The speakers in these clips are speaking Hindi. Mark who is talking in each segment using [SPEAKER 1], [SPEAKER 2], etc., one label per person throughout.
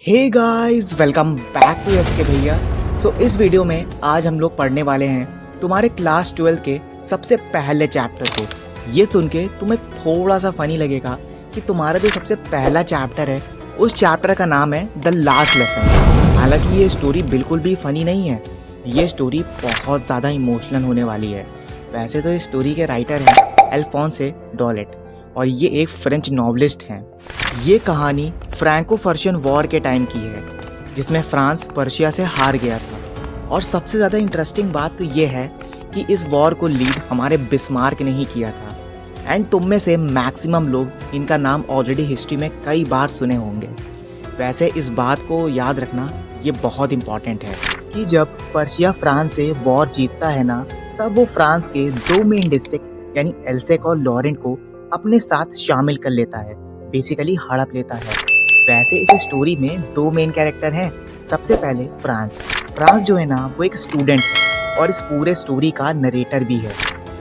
[SPEAKER 1] Hey guys, welcome back to SK भैया। इस वीडियो में आज हम लोग पढ़ने वाले हैं तुम्हारे क्लास 12 के सबसे पहले चैप्टर को। ये सुन के तुम्हें थोड़ा सा फनी लगेगा कि तुम्हारा जो सबसे पहला चैप्टर है उस चैप्टर का नाम है द लास्ट लेसन। हालांकि ये स्टोरी बिल्कुल भी फनी नहीं है, ये स्टोरी बहुत ज़्यादा इमोशनल होने वाली है। वैसे तो इस स्टोरी के राइटर हैं अल्फोंसे डॉलेट और ये एक फ्रेंच नॉवलिस्ट हैं। ये कहानी फ्रैंको पर्शियन वॉर के टाइम की है जिसमें फ्रांस पर्शिया से हार गया था। और सबसे ज़्यादा इंटरेस्टिंग बात तो ये है कि इस वॉर को लीड हमारे बिस्मार्क ने ही किया था। एंड तुम में से मैक्सिमम लोग इनका नाम ऑलरेडी हिस्ट्री में कई बार सुने होंगे। वैसे इस बात को याद रखना ये बहुत इम्पॉर्टेंट है कि जब पर्शिया फ्रांस से वॉर जीतता है ना, तब वो फ्रांस के दो मेन डिस्ट्रिक्ट यानी एल्सेक और लॉरेंट को अपने साथ शामिल कर लेता है, बेसिकली हड़प लेता है। वैसे इस स्टोरी में दो मेन कैरेक्टर हैं। सबसे पहले फ्रांस जो है ना वो एक स्टूडेंट है और इस पूरे स्टोरी का नरेटर भी है।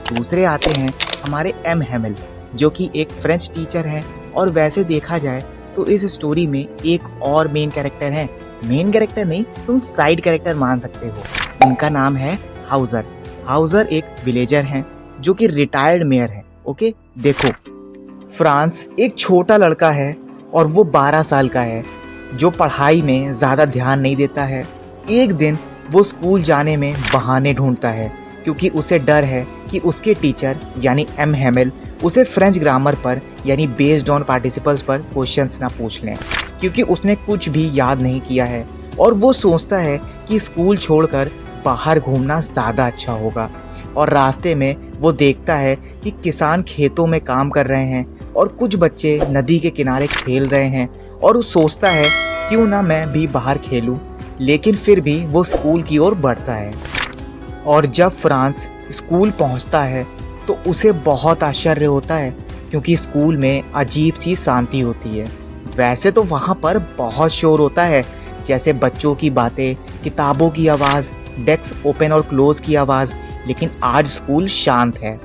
[SPEAKER 1] दूसरे आते हैं हमारे एम हेमेल जो कि एक फ्रेंच टीचर है। और वैसे देखा जाए तो इस स्टोरी में एक और मेन कैरेक्टर है, मेन कैरेक्टर नहीं तुम साइड कैरेक्टर मान सकते हो। उनका नाम है हाउजर एक विलेजर हैं जो कि रिटायर्ड मेयर है। ओके, देखो फ्रांस एक छोटा लड़का है और वो 12 साल का है जो पढ़ाई में ज़्यादा ध्यान नहीं देता है। एक दिन वो स्कूल जाने में बहाने ढूंढता है क्योंकि उसे डर है कि उसके टीचर यानी एम हेमेल उसे फ्रेंच ग्रामर पर यानी बेस्ड ऑन पार्टिसिपल्स पर क्वेश्चंस ना पूछ लें, क्योंकि उसने कुछ भी याद नहीं किया है। और वो सोचता है कि स्कूल छोड़कर बाहर घूमना ज़्यादा अच्छा होगा। और रास्ते में वो देखता है कि किसान खेतों में काम कर रहे हैं और कुछ बच्चे नदी के किनारे खेल रहे हैं। और वो सोचता है क्यों ना मैं भी बाहर खेलूं, लेकिन फिर भी वो स्कूल की ओर बढ़ता है। और जब फ्रांस स्कूल पहुंचता है तो उसे बहुत आश्चर्य होता है क्योंकि स्कूल में अजीब सी शांति होती है। वैसे तो वहाँ पर बहुत शोर होता है, जैसे बच्चों की बातें, किताबों की आवाज़, डेस्क ओपन और क्लोज की आवाज़, लेकिन आज स्कूल शांत है।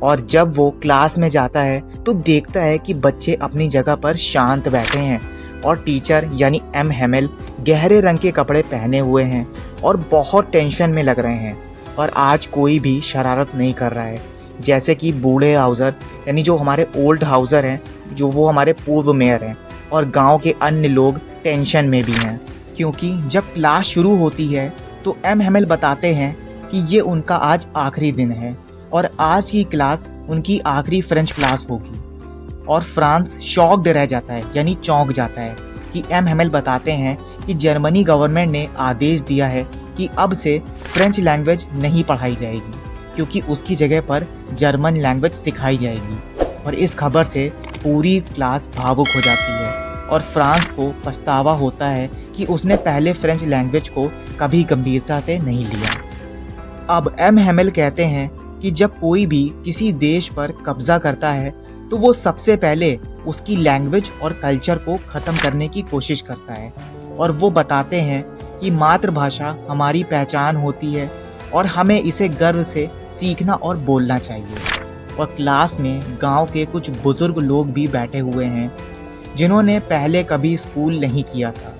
[SPEAKER 1] और जब वो क्लास में जाता है तो देखता है कि बच्चे अपनी जगह पर शांत बैठे हैं और टीचर यानी एम हेमेल गहरे रंग के कपड़े पहने हुए हैं और बहुत टेंशन में लग रहे हैं। और आज कोई भी शरारत नहीं कर रहा है, जैसे कि बूढ़े हाउजर यानी जो हमारे ओल्ड हाउजर हैं, जो वो हमारे पूर्व मेयर हैं। और गांव के अन्य लोग टेंशन में भी हैं क्योंकि जब क्लास शुरू होती है तो एम हेमेल बताते हैं कि ये उनका आज आखिरी दिन है और आज की क्लास उनकी आखिरी फ्रेंच क्लास होगी। और फ्रांस शॉक्ड रह जाता है यानी चौंक जाता है कि एम हेमेल बताते हैं कि जर्मनी गवर्नमेंट ने आदेश दिया है कि अब से फ्रेंच लैंग्वेज नहीं पढ़ाई जाएगी क्योंकि उसकी जगह पर जर्मन लैंग्वेज सिखाई जाएगी। और इस खबर से पूरी क्लास भावुक हो जाती है और फ्रांस को पछतावा होता है कि उसने पहले फ्रेंच लैंग्वेज को कभी गंभीरता से नहीं लिया। अब एम हेमेल कहते हैं कि जब कोई भी किसी देश पर कब्जा करता है तो वो सबसे पहले उसकी लैंग्वेज और कल्चर को ख़त्म करने की कोशिश करता है। और वो बताते हैं कि मातृभाषा हमारी पहचान होती है और हमें इसे गर्व से सीखना और बोलना चाहिए। और क्लास में गांव के कुछ बुजुर्ग लोग भी बैठे हुए हैं जिन्होंने पहले कभी स्कूल नहीं किया था।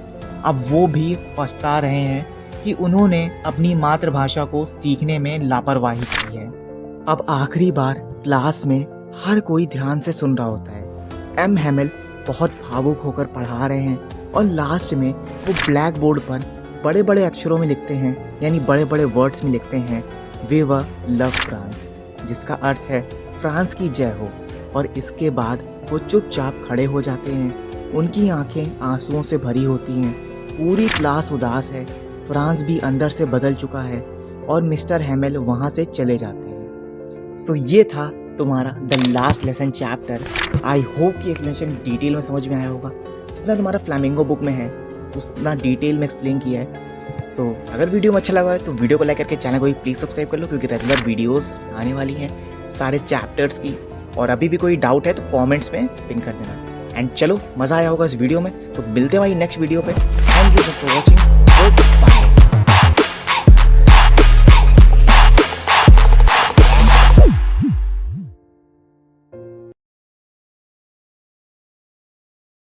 [SPEAKER 1] अब वो भी पछता रहे हैं कि उन्होंने अपनी मातृभाषा को सीखने में लापरवाही की है। अब आखिरी बार क्लास में हर कोई ध्यान से सुन रहा होता है। एम हेमेल बहुत भावुक होकर पढ़ा रहे हैं और लास्ट में वो ब्लैक बोर्ड पर बड़े बड़े अक्षरों में लिखते हैं, यानी बड़े बड़े वर्ड्स में लिखते हैं, वे वर लव फ्रांस, जिसका अर्थ है फ्रांस की जय हो। और इसके बाद वो चुपचाप खड़े हो जाते हैं। उनकी आंखें आंसुओं से भरी होती हैं। पूरी क्लास उदास है। फ्रांस भी अंदर से बदल चुका है और मिस्टर हेमेल वहाँ से चले जाते हैं। ये था तुम्हारा the last lesson chapter. I hope कि एक्सप्लेनेशन डिटेल में समझ में आया होगा। जितना तुम्हारा फ्लैमिंगो बुक में है उतना डिटेल में एक्सप्लेन किया है। अगर वीडियो में अच्छा लगा है तो वीडियो को लाइक करके चैनल को भी प्लीज़ सब्सक्राइब कर लो, क्योंकि रेगुलर वीडियोस आने वाली हैं सारे चैप्टर्स की। और अभी भी कोई डाउट है तो कमेंट्स में पिन कर देना। एंड चलो, मज़ा आया होगा इस वीडियो में, तो मिलते हैं भाई नेक्स्ट वीडियो पे। Thank you for watching.